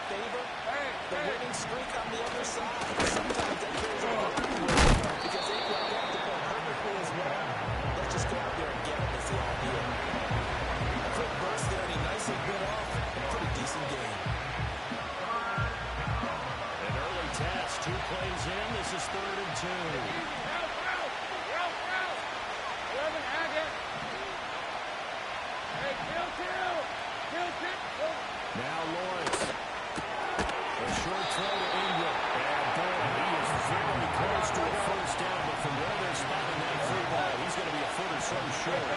favor, the winning streak on the other side. Sometimes that carries a little because they play that to play perfectly as well. Let's just go out there and get them is the idea. A quick burst there, and he nicely bit off a pretty decent game. An early test, 2 plays in. This is 3rd and 2. Now Lawrence. A short throw to Ingram. And boy, he is very close to a first down, but from where they're spotting that free ball, he's going to be a foot or so short.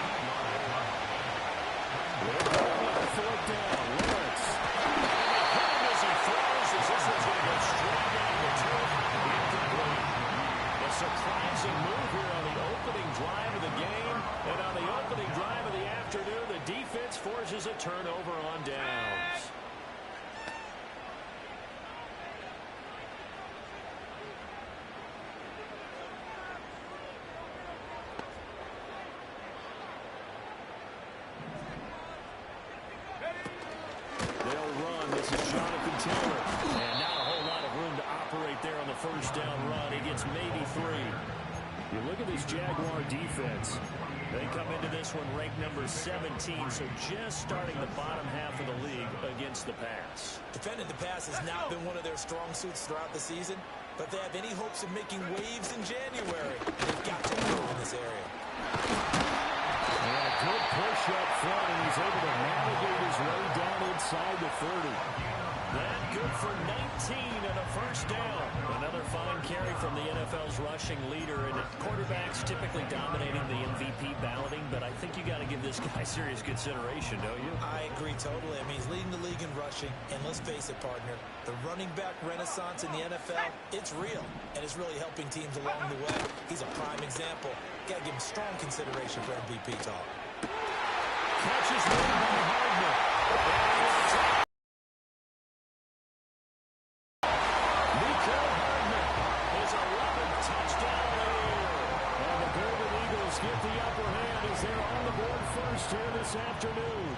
We're going on 4th down. Lawrence. As he throws, as this one's going to go straight down the turf. Incomplete. A surprising move here on the opening drive of the game. And on the opening drive of the afternoon, the defense forces a turnover on downs. They'll run. This is Jonathan Taylor. And not a whole lot of room to operate there on the first down run. He gets maybe 3. You look at this Jaguar defense. They come into this one ranked number 17, so just starting the bottom half of the league against the pass. Defending the pass has not been one of their strong suits throughout the season, but they have any hopes of making waves in January. They've got to improve in this area. And a good push up front, and he's able to navigate his way down inside the 30. That good for 19 and a first down. Another fine carry from the NFL's rushing leader, and quarterbacks typically dominating the MVP balloting, but I think you got to give this guy serious consideration, don't you? I agree totally. I mean, he's leading the league in rushing, and let's face it, partner, the running back renaissance in the NFL, it's real, and it's really helping teams along the way. He's a prime example. Got to give him strong consideration for MVP talk. Catches one by Hardman. Get the upper hand as they're on the board first here this afternoon.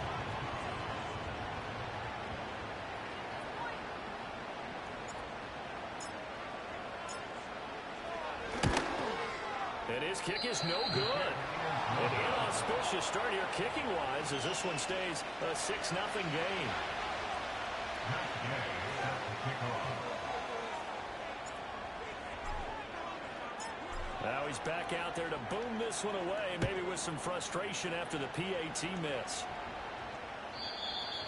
And his kick is no good. An inauspicious start here kicking-wise as this one stays a 6-0 game. Now he's back out there to boom this one away, maybe with some frustration after the PAT miss.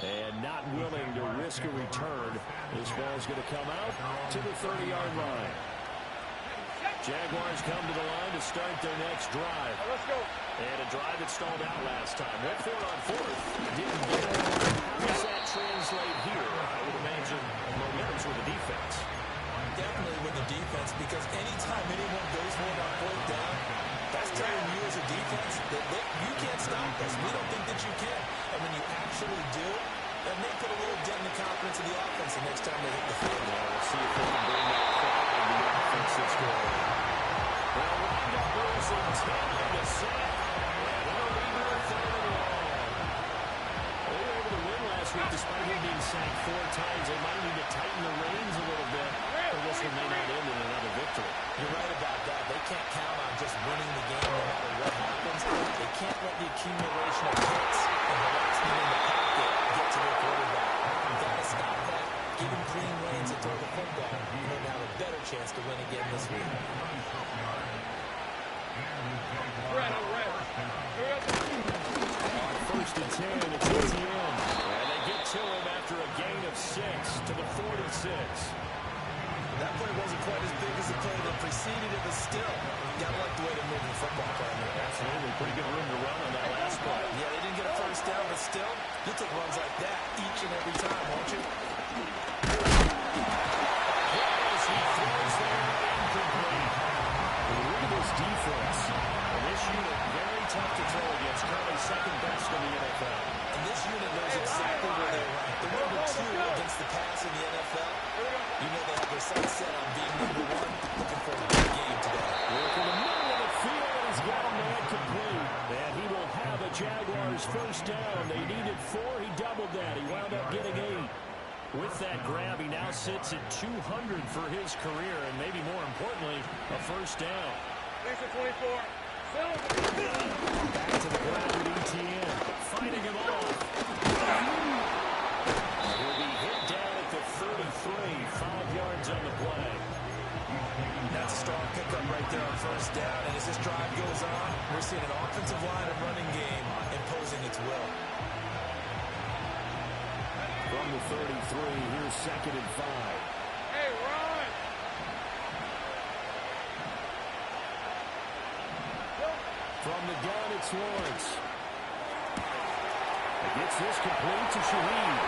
And not willing to risk a return. This ball's going to come out to the 30-yard line. Jaguars come to the line to start their next drive. Let's go. And a drive that stalled out last time. Went for it on 4th. Didn't get it. How does that translate here? I would imagine momentum's with the defense. Definitely with the defense, because anytime anyone goes for it on 4th down, that's telling you as a defense that you can't stop us. We don't think that you can. And when you actually do, that may put a little dent in the confidence of the offense the next time they hit the field. We'll see if they can bring that pride in the offense this goal. Well, Rondo goes in 10 to Sam. And they'll leave it at 3rd and long. They were able to win last week despite him being sacked 4 times. They might need to tighten the reins a little bit. This one may not end in another victory. You're right about that. They can't count on just winning the game no matter what happens. They can't let the accumulation of hits and harassment in the pocket get to their quarterback. You've got to stop that. Give him clean lanes and throw the football. And they'll have a better chance to win again this week. On 1st and 10, it's ETN. And they get to him after a gain of 6 to the 46. That play wasn't quite as big as the play that preceded it, but still, gotta like the way they're moving the football, partner. Absolutely. Pretty good room to run on that last play. Yeah, they didn't get a first down, but still, you'll take runs like that each and every time, won't you? As he throws there, incomplete. Look at this defense. And this unit, very tough to throw against. Currently second best in the NFL. And this unit knows exactly where they're ranked. They're number 2 against the pass in the NFL. You know they have their sights set on being number 1. Looking for a big game today. Look in the middle of the field, and he's got a man complete. And he will have a Jaguars first down. They needed 4. He doubled that. He wound up getting 8. With that grab, he now sits at 200 for his career, and maybe more importantly, a first down. Next to 24. Back to the ground with ETN, fighting him off. He'll be hit down at the 33, 5 yards on the play. That's a strong pickup right there on first down, and as this drive goes on, we're seeing an offensive line and running game imposing its will. From the 33, here's 2nd and 5. Hey, run! From the gun, it's Lawrence. He gets this complete to Shaheed.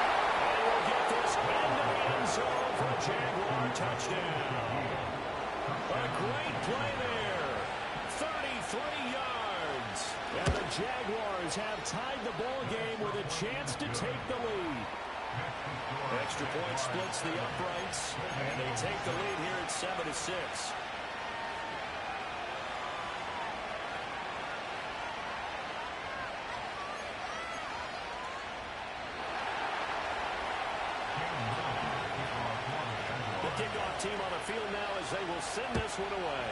And he'll get this into the end zone for a Jaguar touchdown. A great play there. 33 yards. And the Jaguars have tied the ball game with a chance to take the lead. Extra point splits the uprights, and they take the lead here at 7-6. The kickoff team on the field now as they will send this one away.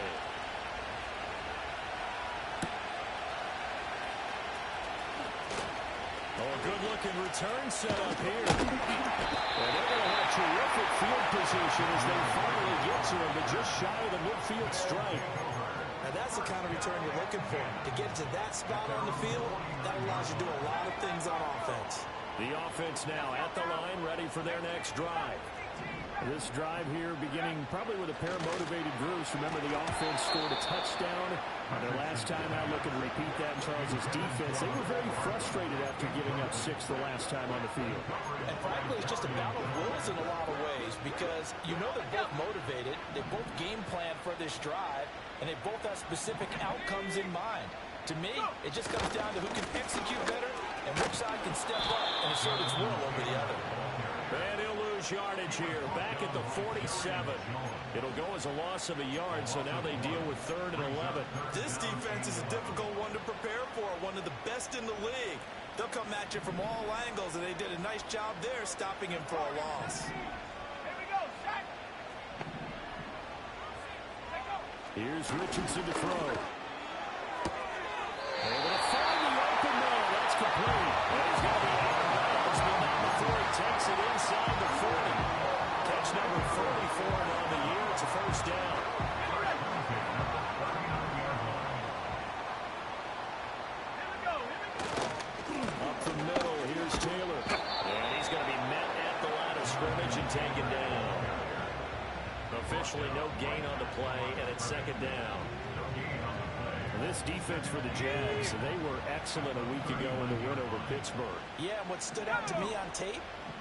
Oh, a good-looking return set up here. And they're going to have terrific field position as they finally get to him, but just shy of the midfield stripe. And that's the kind of return you're looking for. To get to that spot on the field, that allows you to do a lot of things on offense. The offense now at the line, ready for their next drive. This drive here beginning probably with a pair of motivated groups. Remember, the offense scored a touchdown. Their last time out, looking to repeat that in Charles' defense. They were very frustrated after giving up 6 the last time on the field. And frankly, it's just a battle of wills in a lot of ways because you know they're both motivated. They both game plan for this drive, and they both have specific outcomes in mind. To me, it just comes down to who can execute better and which side can step up and assert its will over the other. And he'll lose yardage here, back at the 47. It'll go as a loss of a yard, so now they deal with 3rd and 11. This defense is a difficult one to prepare for, one of the best in the league. They'll come at you from all angles, and they did a nice job there stopping him for a loss. Here's Richardson to throw. Able to find the open man. That's complete. And he's going to be out of bounds, but not before he takes it inside the 40. Catch number 44 on the year. It's a first down. Up the middle, here's Taylor. And he's going to be met at the line of scrimmage and taken down. Officially no gain on the play, and it's 2nd down. This defense for the Jags, they were excellent a week ago in the win over Pittsburgh. Yeah, and what stood out to me on tape,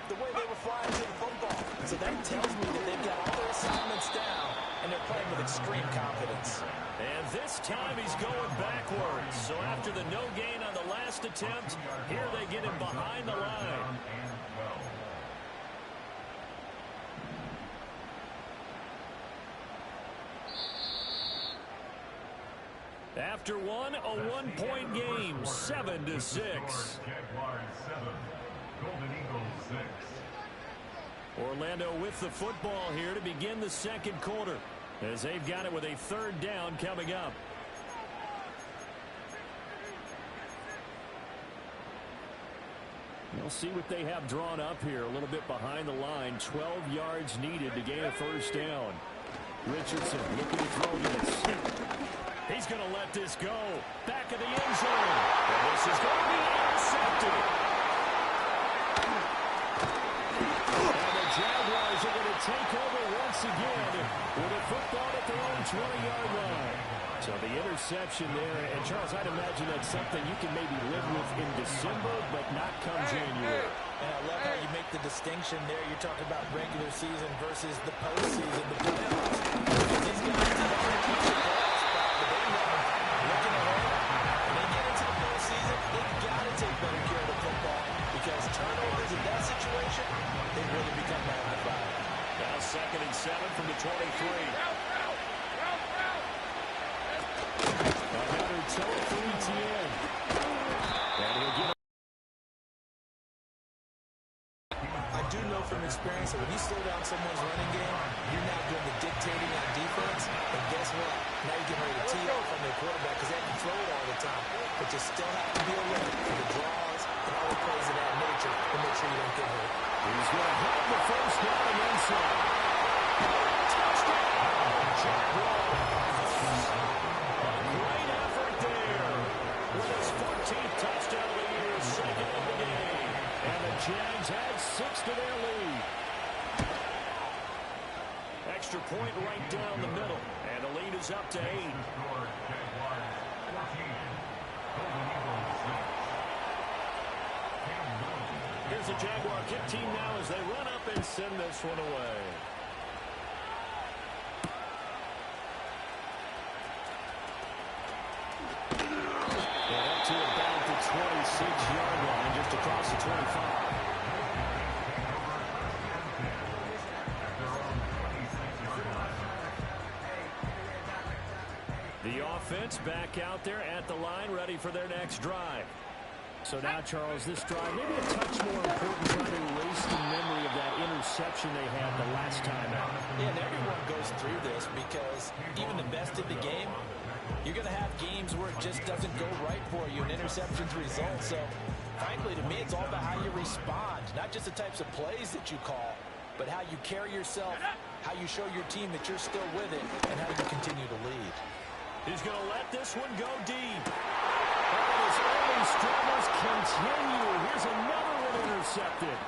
the way they were flying to the football. So that tells me that they've got all their assignments down, and they're playing with extreme confidence. And this time he's going backwards. So after the no gain on the last attempt, here they get him behind the line. After one, a one-point game, 7-6. Orlando with the football here to begin the 2nd quarter, as they've got it with a 3rd down coming up. We'll see what they have drawn up here, a little bit behind the line. 12 yards needed to gain a first down. Richardson looking to throw this. He's going to let this go. Back of the end zone. And this is going to be intercepted. And the Jaguars are going to take over once again with a football at their own 20-yard line. So the interception there. And, Charles, I'd imagine that's something you can maybe live with in December, but not come January. And I love how you make the distinction there. You're talking about regular season versus the postseason, the playoffs. These guys are looking ahead. When they get into the postseason, they've got to take better care of the football because turnovers in that situation, they really become magnified. Now 2nd and 7 from the 23. Another toe for ETN. And he'll get. I do know from experience that when you slow down someone's running game, you're now doing the dictating on defense. And guess what? Now you're getting ready to tee off on their quarterback because they have to throw it all the time. But you still have to be alert for the draws and all the plays of that nature to make sure you don't get hurt. He's going to have the first down and inside. Touchdown! Jaguars. A great effort there with his 14th touchdown of the year, second of the game. And the Jags add 6 to their lead. Extra point right down the middle. And the lead is up to 8. Here's the Jaguar kick team now as they run up and send this one away. And up to about the 26-yard line, just across the 25. The offense back out there at the line, ready for their next drive. So now, Charles, this drive maybe a touch more important, trying to erase the memory of that interception they had the last time out. Yeah, and everyone goes through this because even the best in the game, you're going to have games where it just doesn't go right for you, and interceptions result. So, frankly, to me, it's all about how you respond, not just the types of plays that you call, but how you carry yourself, how you show your team that you're still with it, and how you continue to lead. He's going to let this one go deep. And his early struggles continue. Here's another one intercepted.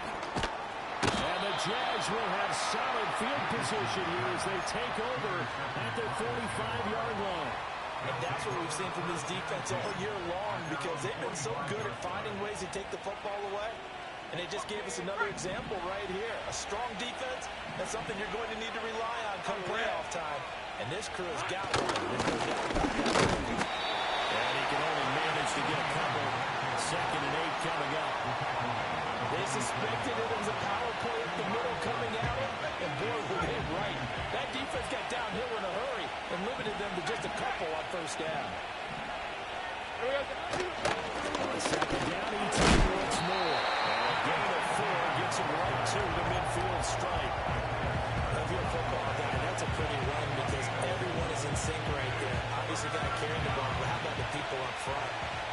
And the Jags will have solid field position here as they take over at their 45-yard line. And that's what we've seen from this defense all year long because they've been so good at finding ways to take the football away. And they just gave us another example right here. A strong defense, that's something you're going to need to rely on come playoff time. And this crew has got one. There's no doubt about that. And he can only manage to get a couple. 2nd and 8 coming up. They suspected it was a power play up the middle coming at him. And boy, were they right. That defense got downhill in a hurry and limited them to just a couple on first down. On 2nd down, he takes once more. And a gain of 4 gets him right to the midfield strike. If you're a football guy, that's a pretty run because everyone is in sync right there. Obviously, got to carry the ball, but how about the people up front?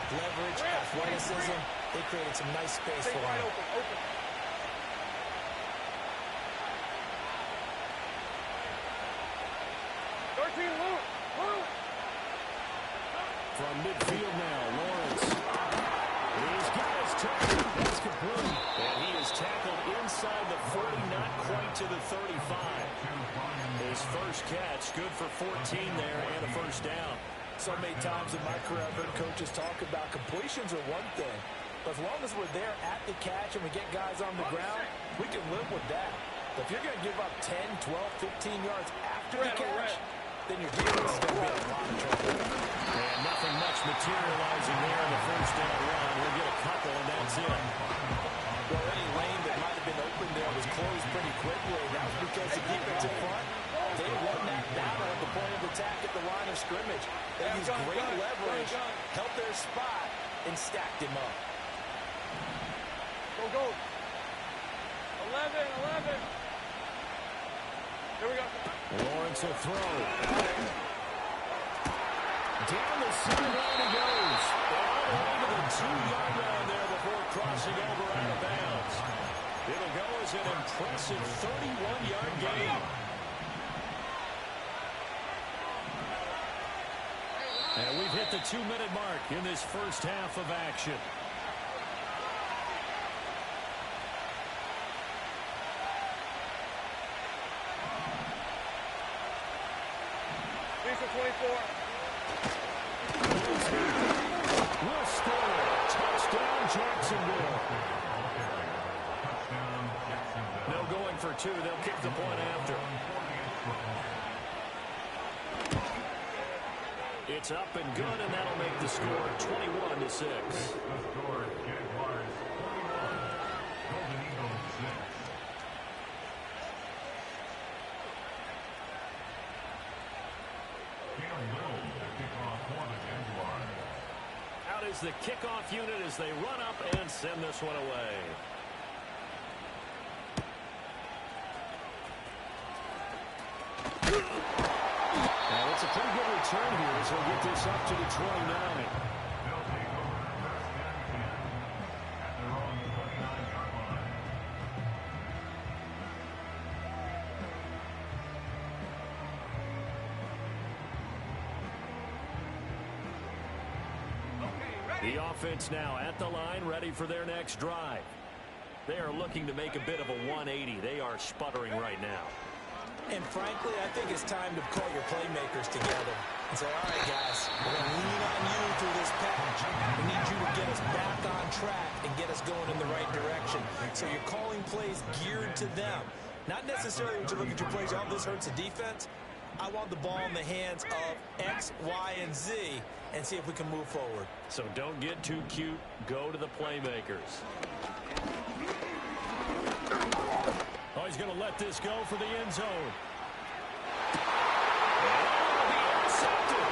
Leverage, athleticism, they created some nice space for him. Open. From midfield now, Lawrence. He's got his tackle. That's complete. And he is tackled inside the 40, not quite to the 35. His first catch, good for 14 there and a first down. So many times in my career, I've heard coaches talk about completions are one thing. But as long as we're there at the catch and we get guys on the ground, we can live with that. But if you're going to give up 10, 12, 15 yards after the catch, then your defense is going to be in a lot of trouble. And nothing much materializing there in the first down run. We'll get a couple, and that's it. Well, any lane that might have been open there was closed pretty quickly. That was because the defensive front, they won that battle at the point of attack at the line of scrimmage. They used great leverage, held their spot, and stacked him up. Go. 11. Here we go. Lawrence will throw. Down the sideline he goes. All the way to the 2-yard line there before crossing over out of bounds. It'll go as an impressive 31-yard gain. And we've hit the 2-minute mark in this first half of action. Piece of 24. Will score. Touchdown, Jacksonville. No going for 2. They'll kick the point after. It's up and good, and that'll make the score 21-6. Out is the kickoff unit as they run up and send this one away. Now, it's a pretty good return here as we'll get this up to the 29. The offense now at the line, ready for their next drive. They are looking to make a bit of a 180. They are sputtering right now. And frankly, I think it's time to call your playmakers together and say, all right, guys, we're going to lean on you through this patch. We need you to get us back on track and get us going in the right direction. So you're calling plays geared to them. Not necessarily to look at your plays, oh, this hurts the defense. I want the ball in the hands of X, Y, and Z and see if we can move forward. So don't get too cute. Go to the playmakers. Oh, he's going to let this go for the end zone. And he intercepted.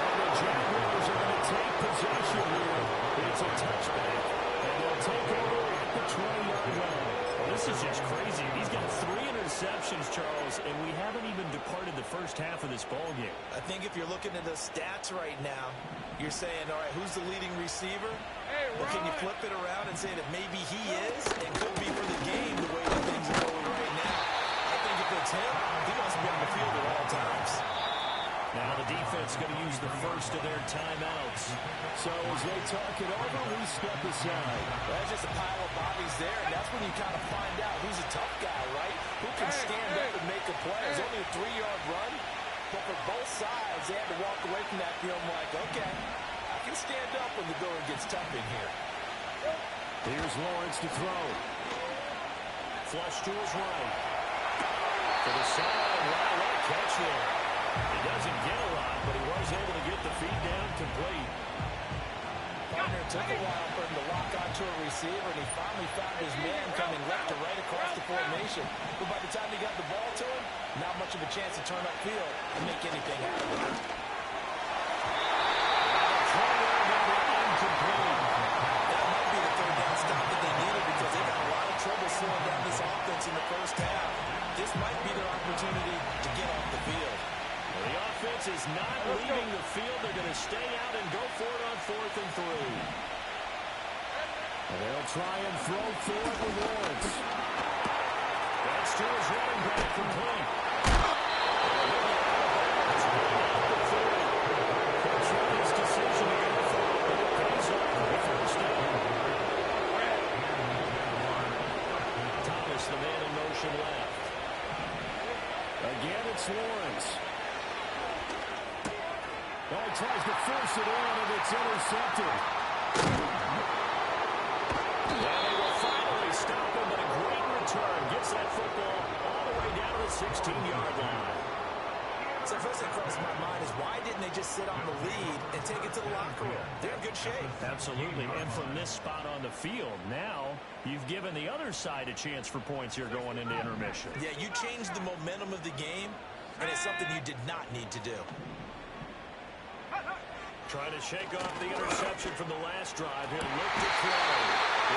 And the Jaguars are going to take possession here. It's a touchback. And they'll take over at the 20-yard line. Well, this is just crazy. He's got 3 interceptions, Charles, and we haven't even departed the first half of this ballgame. I think if you're looking at the stats right now, you're saying, all right, who's the leading receiver? Well, can you flip it around and say that maybe he is and could be for the game the way that things are going right now? I think if it's him, he wants to be on the field at all times. Now the defense going to use the first of their timeouts. So as they talk it over, we step aside. Well, there's just a pile of bodies there, and that's when you kind of find out who's a tough guy, right? Who can stand up and make a play. It's only a 3-yard run, but for both sides, they had to walk away from that feeling like, okay, I can stand up when the going gets tough in here. Here's Lawrence to throw. Flush to his right. For the sideline, wow, what a catch there. He doesn't get a lot, but he was able to get the feet down complete. Partner, it took a while for him to lock onto a receiver, and he finally found his man coming left to right across the formation. But by the time he got the ball to him, not much of a chance to turn upfield and make anything happen. That might be the third down stop that they needed because they got a lot of trouble slowing down this offense in the first half. This might be their opportunity to get off the field. Well, the offense is not leaving the field. They're going to stay out and go for it on 4th and 3. And they'll try and throw for it with Lawrence. That's to his running back complete. Thomas, the man in motion left. Again, it's Lawrence. Oh, he tries to force it in, and it's intercepted. And they will finally stop him, but a great return. Gets that football all the way down to the 16-yard line. So first thing crossed my mind is why didn't they just sit on the lead and take it to the locker room? They're in good shape. Absolutely. And from this spot on the field, now you've given the other side a chance for points here going into intermission. Yeah, you changed the momentum of the game, and it's something you did not need to do. Trying to shake off the interception from the last drive. He'll look to throw.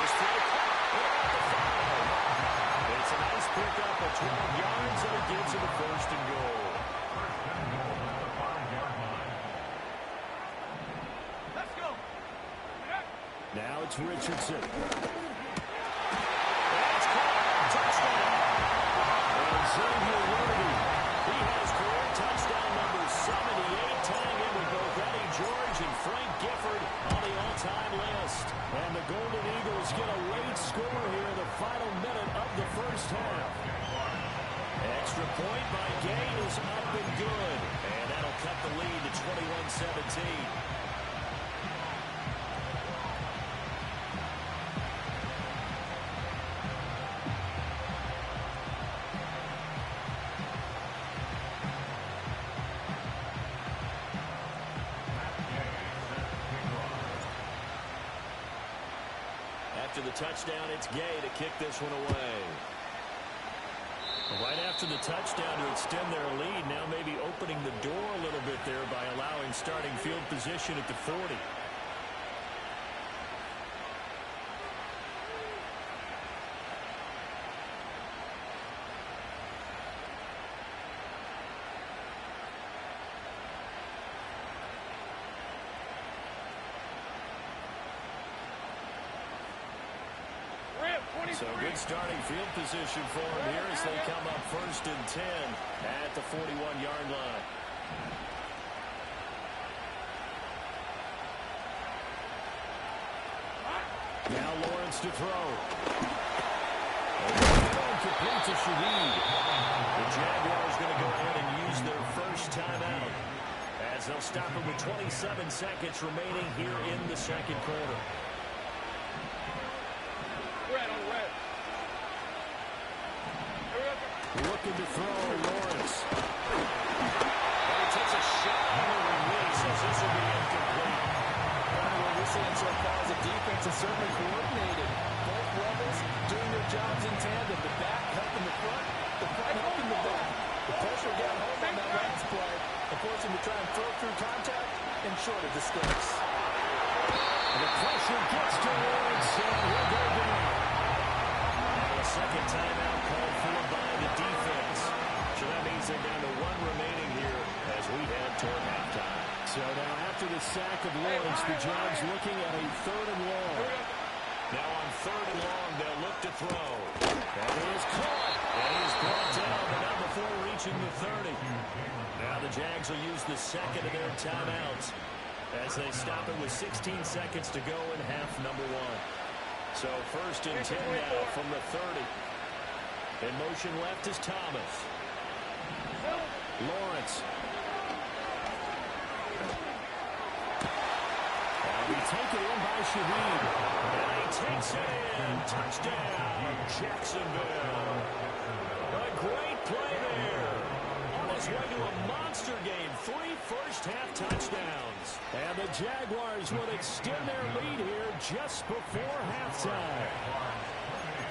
His throw caught at the 5. It's a nice pickup of 12 yards, and it gives him a 1st and goal. Let's go. Now it's Richardson. That's caught. Touchdown. And Xavier Worthy. He has career touchdown number 78, tying in with both Eddie George and Frank Gifford on the all-time list. And the Golden Eagles get a late score here in the final minute of the first half. Extra point by Gain is up and good. And that'll cut the lead to 21-17. After the touchdown, it's Gay to kick this one away. Right after the touchdown to extend their lead, now maybe opening the door a little bit there by allowing starting field position at the 40. So good starting field position for him here as they come up 1st and 10 at the 41-yard line. Now Lawrence to throw. Complete to Shaheed. The Jaguars going to go ahead and use their first timeout as they'll stop it with 27 seconds remaining here in the second quarter. Looking to throw, Lawrence. And he takes a shot on the release as this will be incomplete. What we're seeing so far is the defense is certainly coordinated. Both levels doing their jobs in tandem. The back helping the front helping the back. The pressure got home on that last play and forced him to try and throw through contact and short of the sticks. And the pressure gets to Lawrence and he'll go down. And a second timeout called for by the defense. So that means they're down to 1 remaining here as we head toward halftime. So now after the sack of Lawrence, the Jags looking at a 3rd and long. Now on 3rd and long, they'll look to throw. And he is caught. And he is brought down, but not before reaching the 30. Now the Jags will use the second of their timeouts as they stop it with 16 seconds to go in half number 1. So 1st and 10 now from the 30. In motion left is Thomas. Lawrence. And we take it in by Shaheed. And he takes it in. Touchdown, Jacksonville. A great play there. On his way to a monster game. 3 first-half touchdowns. And the Jaguars will extend their lead here just before halftime.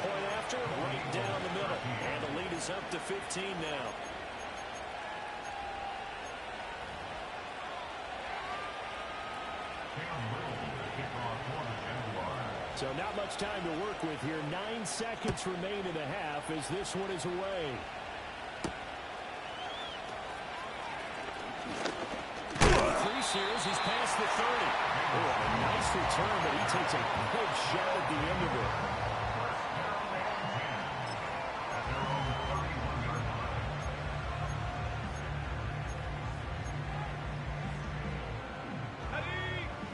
Point after, right down the middle. And the lead is up to 15 now. So not much time to work with here. 9 seconds remain in the half as this one is away. Series, he's past the 30. Oh, a nice return, but he takes a big shot at the end of it.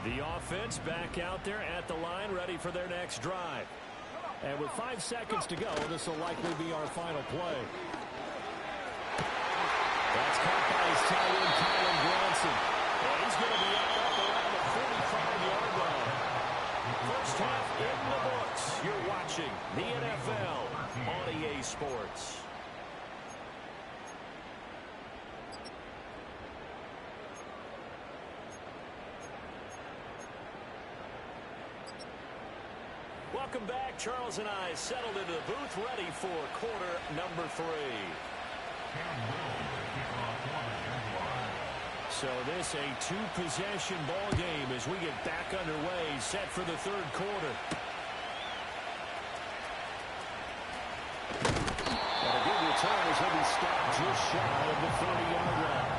The offense back out there at the line, ready for their next drive. And with 5 seconds to go, this will likely be our final play. That's caught by his tight end, Kylen Granson. And he's going to be up around the 45-yard line. First half in the books. You're watching the NFL on EA Sports. Welcome back. Charles and I settled into the booth, ready for quarter number 3. So this a 2-possession ball game as we get back underway, set for the 3rd quarter. And a good return as he'll be stopped just shy of the 30-yard line.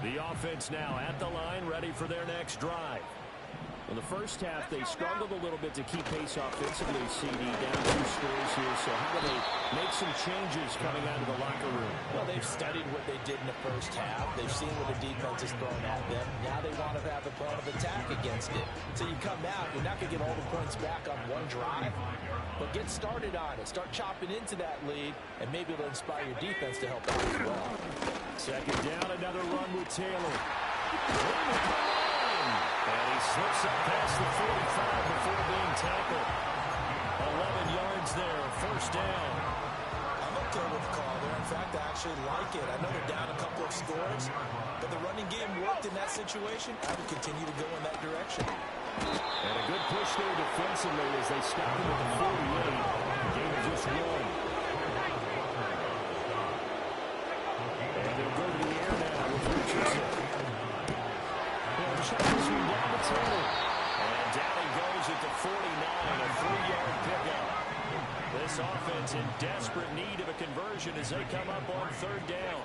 The offense now at the line, ready for their next drive. In the first half, they struggled a little bit to keep pace offensively, CD, down 2 scores here. So how do they make some changes coming out of the locker room? Well, they've studied what they did in the first half. They've seen what the defense has thrown at them. Now they want to have a plan of attack against it. So you come out, you're not going to get all the points back on one drive, but get started on it. Start chopping into that lead, and maybe it'll inspire your defense to help out as well. Second down, another run with Taylor. And he slips up past the 45 before being tackled. 11 yards there, first down. I'm okay with the call there. In fact, I actually like it. I know they're down a couple of scores, but the running game worked in that situation. I would continue to go in that direction. And a good push there defensively as they stop him at the 48. The game is just 1. And they'll go to the air now with Richardson. And down he goes at the 49, a 3-yard pickup. This offense in desperate need of a conversion as they come up on 3rd down.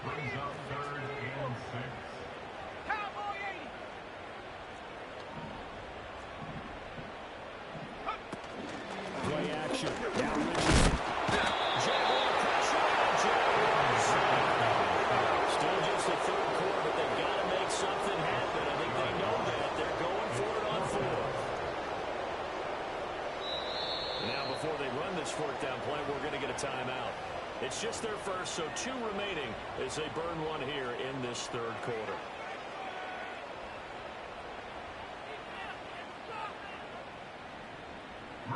pressure. Now Richardson. Jaguar pressure. Jaguars. Still just the third quarter, but they've got to make something happen. I think they know that. They're going for it on fourth. Now, before they run this fourth down play, we're going to get a timeout. It's just their first, so 2 remaining as they burn one here in this third quarter.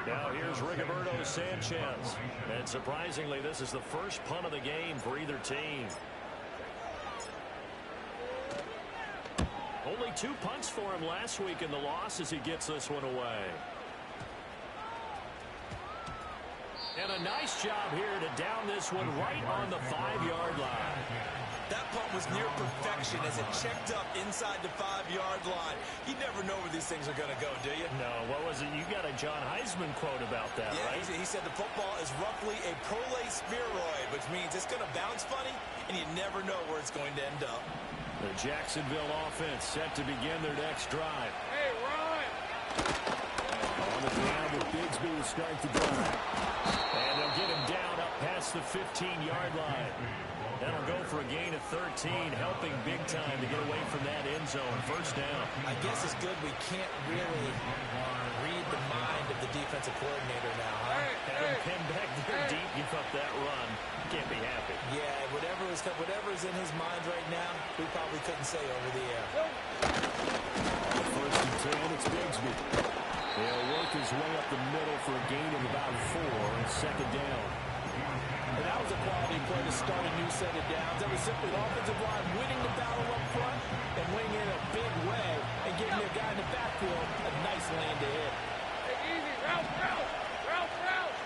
Now here's Rigoberto Sanchez. And surprisingly, this is the first punt of the game for either team. Only 2 punts for him last week in the loss as he gets this one away. And a nice job here to down this one right on the 5-yard line. That punt was near perfection as it checked up inside the 5-yard line. You never know where these things are going to go, do you? No, what was it? You got a John Heisman quote about that, yeah, right? He said the football is roughly a prolate spheroid, which means it's going to bounce funny, and you never know where it's going to end up. The Jacksonville offense set to begin their next drive. Hey, run! On the ground with Bigsby to start the drive. And they'll get him down up past the 15-yard line. That'll go for a gain of 13, helping big time to get away from that end zone. First down. I guess it's good we can't really read the mind of the defensive coordinator now, huh? Have him pinned back there deep, give up that run. Can't be happy. Yeah, whatever is in his mind right now, we probably couldn't say over the air. On first and 10, it's Bigsby. He'll work his way up the middle for a gain of about 4 and second down. And that was a quality play to start a new set of downs. That was simply the offensive line winning the battle up front and winning in a big way and giving their guy in the backfield a nice lane to hit. Hey, easy. Route, route. Route, route.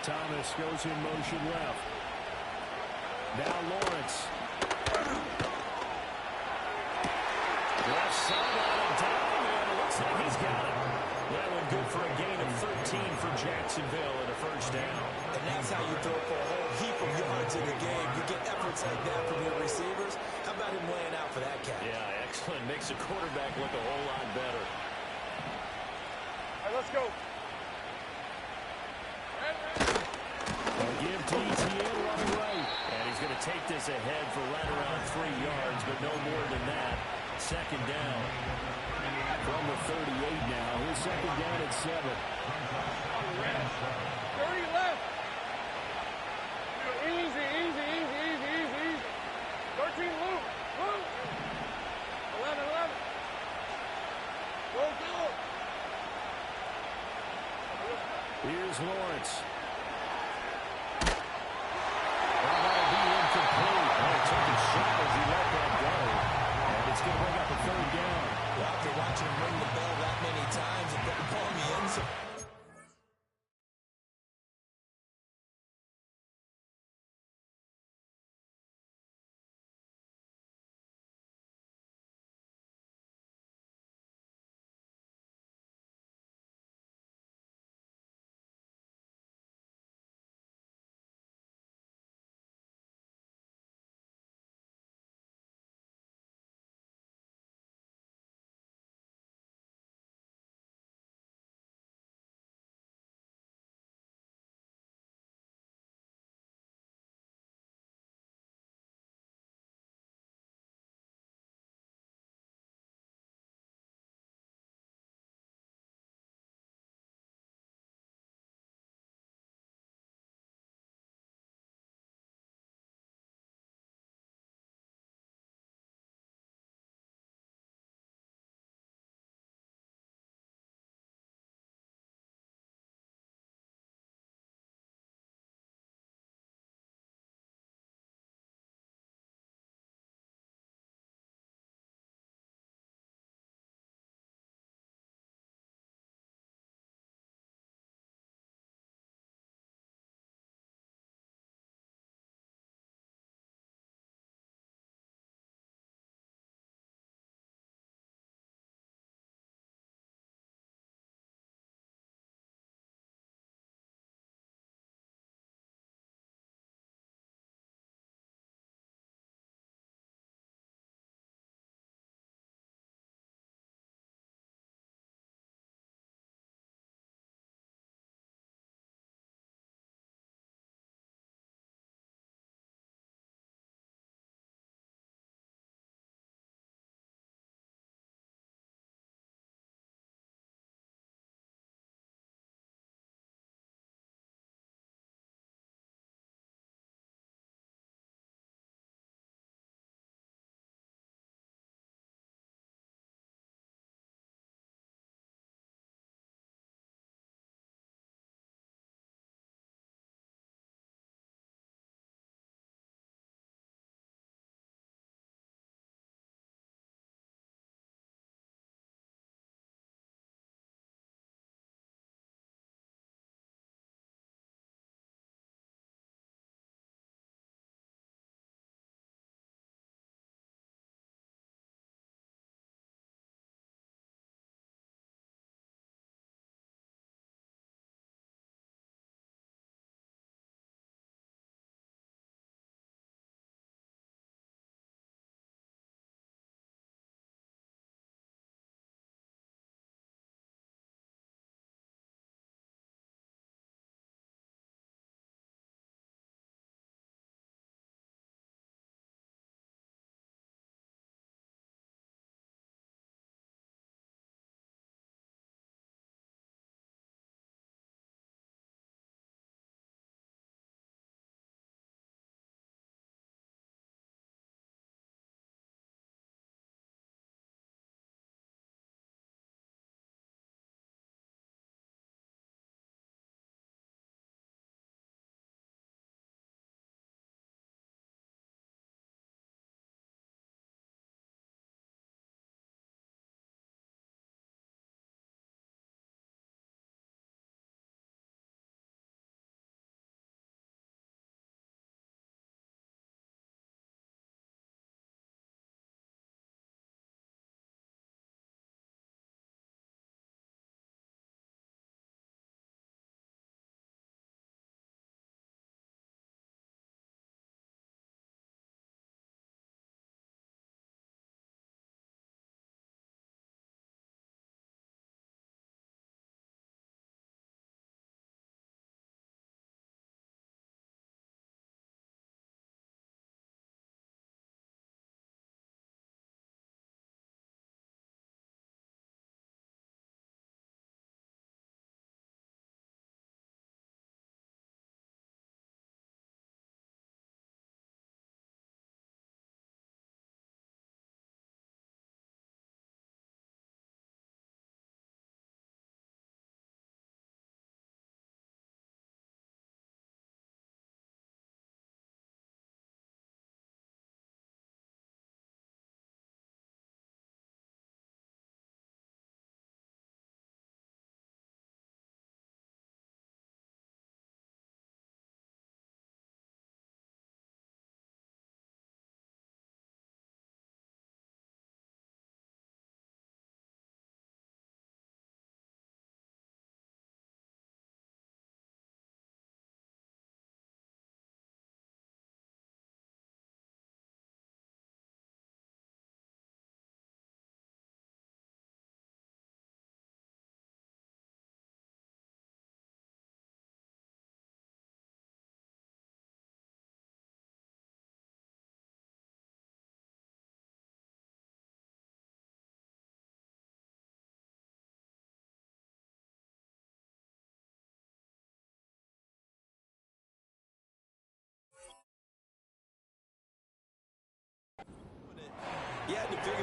Thomas goes in motion left. Now Lawrence. Left sideline down, and it looks like he's got it. That one good for a gain of 13 for Jacksonville and a first down. And that's how you throw for a whole heap of yards in the game. You get efforts like that from your receivers. How about him laying out for that catch? Yeah, excellent. Makes the quarterback look a whole lot better. All right, let's go. They'll give to ETN running right. And he's going to take this ahead for right around 3 yards, but no more than that. Second down. From the 38 now. Here's second down at 7. 30 left. Easy, easy, easy, easy, easy, easy. 13, Luke. Luke. 11, 11. Go, go. Here's Lawrence. That'll be incomplete. Oh, took a shot as he let that go. And it's going to bring up a third down. Well, after watching him ring the bell that many times and put the ball in the end zone.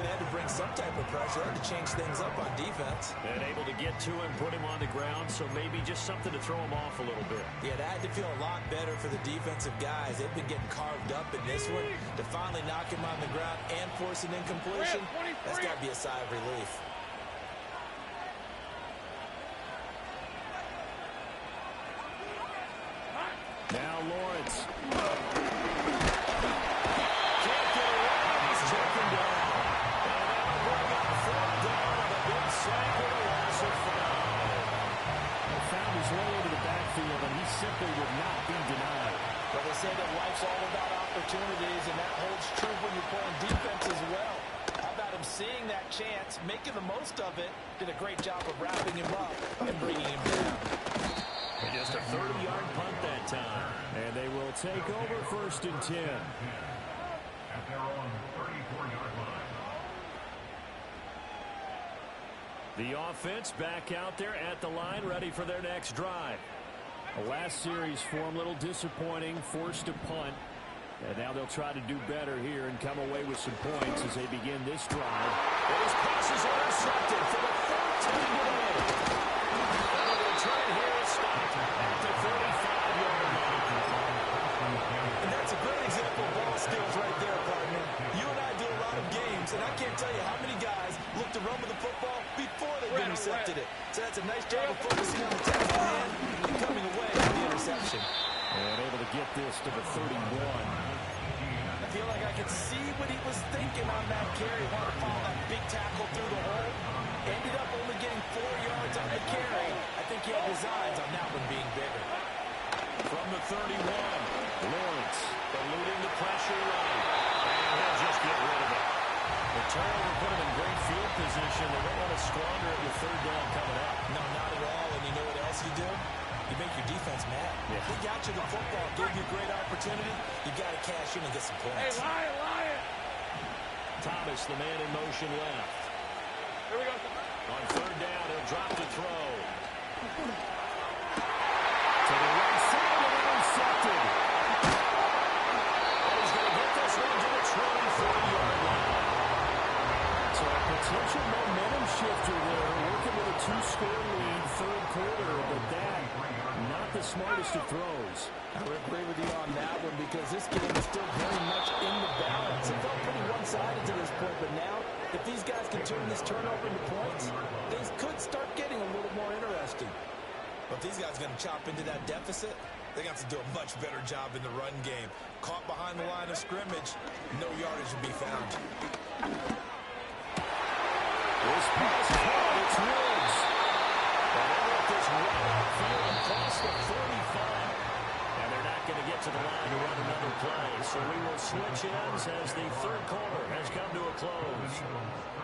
they had to bring some type of pressure. They had to change things up on defense. And able to get to him, put him on the ground, so maybe just something to throw him off a little bit. Yeah, that had to feel a lot better for the defensive guys. They've been getting carved up in this one. To finally knock him on the ground and force an incompletion, that's got to be a sigh of relief. Now Lawrence. Can't get away. He's taken down. And that'll bring up fourth down with a big sack with a loss of 5. He found his way into the backfield, and he simply would not be denied. But they say that life's all about opportunities, and that holds true when you're playing defense as well. How about him seeing that chance, making the most of it, did a great job of wrapping him up and bringing him down. And just a 30-yard punt that time. And they will take over 1st and 10. At their own 34-yard line. The offense back out there at the line, ready for their next drive. The last series for them, a little disappointing, forced to punt. And now they'll try to do better here and come away with some points as they begin this drive. And his pass is intercepted for the 13th today. And the return here is stopped at the 35-yard line. And that's a great example of ball skills right there, partner. You and I do a lot of games, and I can't tell you how many guys look to run with the football before they've intercepted it. So that's a nice job of focusing on the task at hand and coming away with the interception. And able to get this to the 31. I feel like I could see what he was thinking on that carry. Wanted to follow that big tackle through the hole. Ended up only getting 4 yards on the carry. I think he had his eyes on that one being bigger. From the 31, Lawrence eluding the pressure right. And he'll just get rid of it. The turnover put him in great field position. They won't want to squander it with 3rd down coming up. No, not at all. And you know what else you do? You make your defense mad. Yeah. They got you the football, gave you a great opportunity. You got to cash in and get some Hey, points. Lion! Thomas, the man in motion left. Here we go. On 3rd down, he'll drop to throw. To the right side and intercepted. And he's going to get this one to the 24-yard line. So a potential momentum shifter there, working with a 2-score lead, 3rd quarter, but that, not the smartest of throws. I would agree with you on that one because this game is still very much in the balance. It felt pretty one-sided to this point, but now, if these guys can turn this turnover into points, things could start getting a little more interesting. But if these guys are going to chop into that deficit, they got to do a much better job in the run game. Caught behind the line of scrimmage, no yardage to be found. This pass caught, it's Woods. And they let this right outfield across the 45. And they're not going to get to the line to run another play. So we will switch ends as the 3rd quarter has come to a close.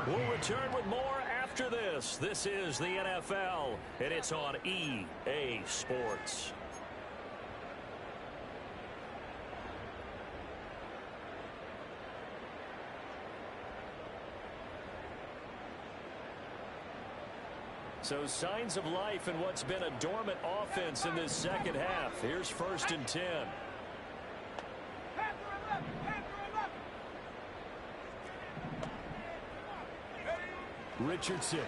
We'll return with more after this. This is the NFL, and it's on EA Sports. So signs of life in what's been a dormant offense in this second half. Here's 1st and 10. Richardson.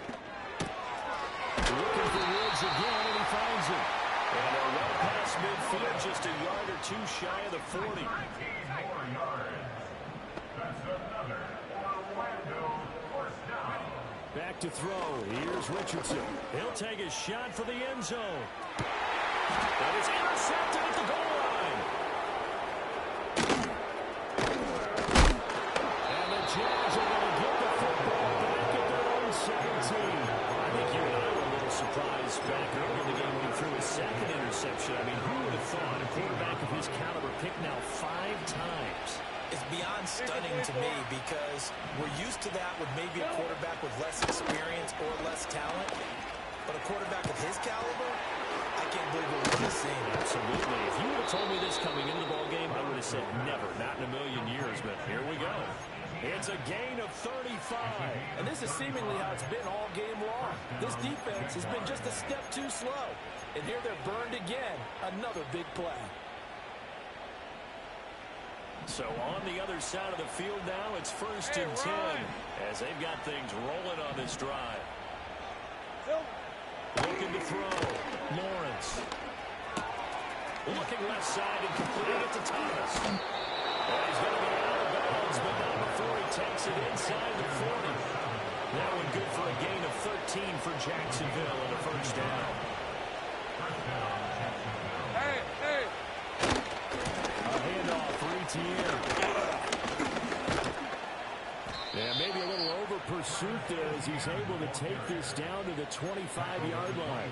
Looking for Woods again, and he finds him. And a run past midfield, just a yard or 2 shy of the 40. 19 more yards. That's another Orlando first down. Back to throw. Here's Richardson. He'll take a shot for the end zone. And it's intercepted at the goal line. And the Jags are going to get the football back at their own 17. I think you and I were a little surprised back early in the game when he threw his 2nd interception. I mean, who would have thought a quarterback of his caliber picked now 5 times? It's beyond stunning to me because we're used to that with maybe a quarterback with less experience or less talent. But a quarterback of his caliber, I can't believe what we're seeing. Absolutely. If you would have told me this coming into the ballgame, I would have said never, not in a million years. But here we go. It's a gain of 35. And this is seemingly how it's been all game long. This defense has been just a step too slow. And here they're burned again. Another big play. So on the other side of the field now, it's 1st and 10 as they've got things rolling on this drive. Looking to throw. Lawrence. Looking left side and completing it to Thomas. Well, he's going to get out of bounds, but not before he takes it inside the 40. That one good for a gain of 13 for Jacksonville and a 1st down. A handoff for Etienne. Yeah, maybe a little over pursuit there as he's able to take this down to the 25-yard line.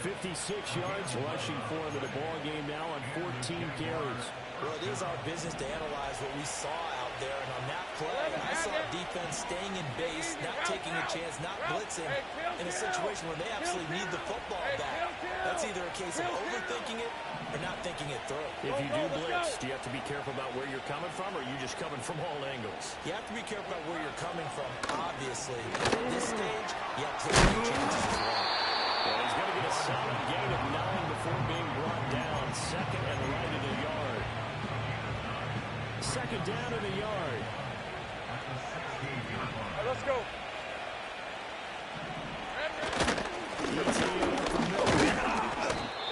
56 yards rushing for him in the ball game now on 14 carries. Well, it is our business to analyze what we saw out there, and on that play, I saw defense staying in base, not taking a chance, not blitzing, in a situation where they absolutely need the football back. That's either a case of overthinking it or not thinking it through. If you do blitz, do you have to be careful about where you're coming from, or are you just coming from all angles? You have to be careful about where you're coming from, obviously. At this stage, you have to take your chances as well. Well, he's going to get a solid gain of 9 before being brought down. 2nd and right in the yard. 2nd down in the yard. Right, let's go.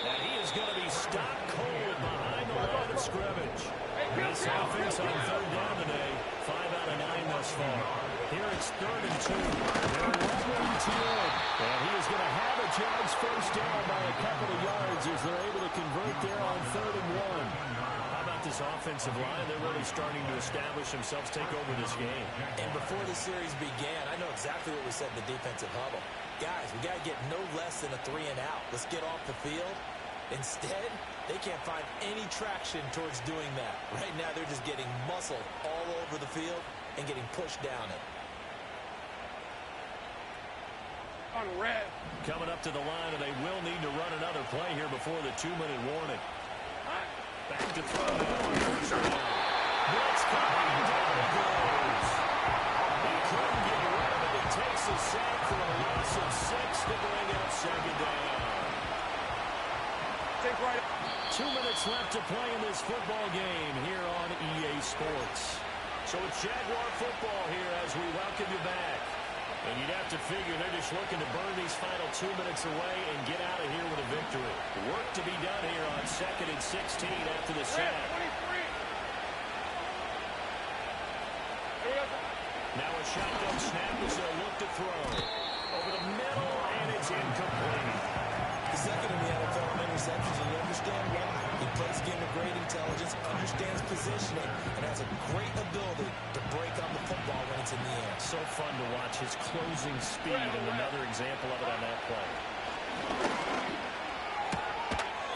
And he is going to be stopped cold behind the line of scrimmage. This offense on 3rd down today, 5 out of 9 thus far. Here it's 3rd and 2. They're leveling to it. And he is going to have a chance 1st down by a couple of yards as they're able to convert there on 3rd and 1. How about this offensive line? They're really starting to establish themselves, take over this game. And before the series began, I know exactly what we said in the defensive huddle. Guys, we got to get no less than a 3 and out. Let's get off the field. Instead, they can't find any traction towards doing that. Right now, they're just getting muscled all over the field and getting pushed down it. On red. Coming up to the line, and they will need to run another play here before the 2-minute warning. Back to throw now on 1st down. Blitz coming, down it goes. He couldn't get rid of it. He takes a sack for a loss of 6 to bring up 2nd down. Take right. 2 minutes left to play in this football game here on EA Sports. So it's Jaguar football here as we welcome you back. And you'd have to figure they're just looking to burn these final 2 minutes away and get out of here with a victory. Work to be done here on 2nd and 16 after the sack. Now a shotgun snap as they'll look to throw. Over the middle, and it's incomplete. The second in the NFL in interceptions, and you understand why. He plays a game of great intelligence, understands positioning, and has a great ability to break on the football when it's in the air. So fun to watch his closing speed, and another example of it on that play.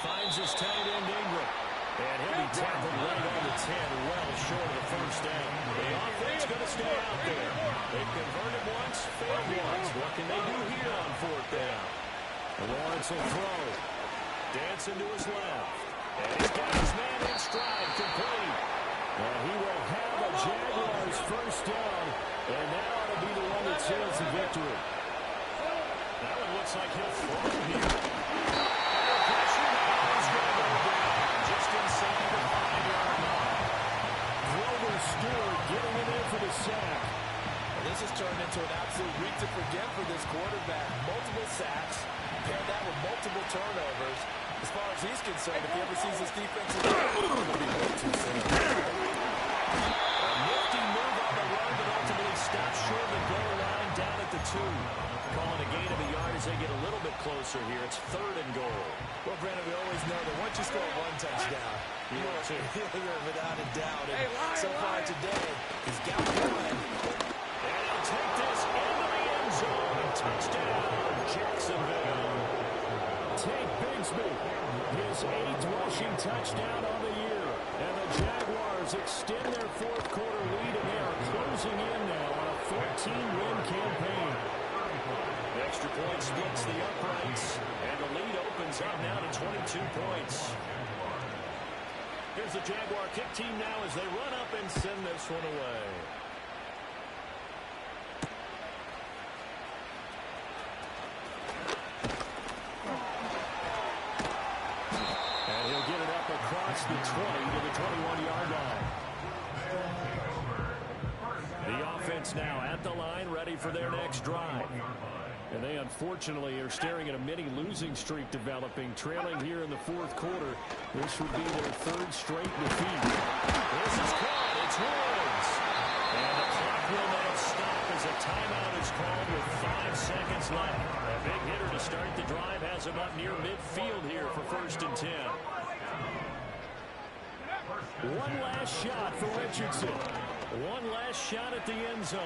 Finds his tight end Ingram. And he'll be tackled right on the 10, well short of the 1st down. The offense going to stay out there. They've converted once, failed once. What can they do here on 4th down? Lawrence will throw. Dancing to his left. And he's got his man in stride, complete. And he will have a Jaguars 1st down. And that ought to be the one that seals the victory. That one looks like he'll throw here. Pressure now is going to go down just inside the 5-yard line. Grover Stewart getting it in for the sack. This has turned into an absolute week to forget for this quarterback. Multiple sacks, pair that with multiple turnovers. As far as he's concerned, if he ever sees this defensive line, it's going to be way too soon. A nifty move on the run, but ultimately stops short of the goal line down at the 2. Calling a gain of a yard as they get a little bit closer here. It's 3rd and goal. Well, Brandon, we always know that once you score one touchdown, you are without a doubt. And so far today, he's got one. And he'll take this into the end zone. Touchdown, Jacksonville. Tank Bigsby, his 8th rushing touchdown on the year. And the Jaguars extend their 4th quarter lead, and they are closing in now on a 14-win campaign. The extra point splits the uprights, and the lead opens up now to 22 points. Here's the Jaguar kick team now as they run up and send this one away. And he'll get it up across the 20 to the 21-yard line. Patriots now at the line, ready for their next drive. And they unfortunately are staring at a mini losing streak developing, trailing here in the fourth quarter. This would be their third straight defeat. This is caught. It's Woods. And the clock will now stop as a timeout is called with 5 seconds left. A big hitter to start the drive has him up near midfield here for 1st and 10. One last shot for Richardson. One last shot at the end zone.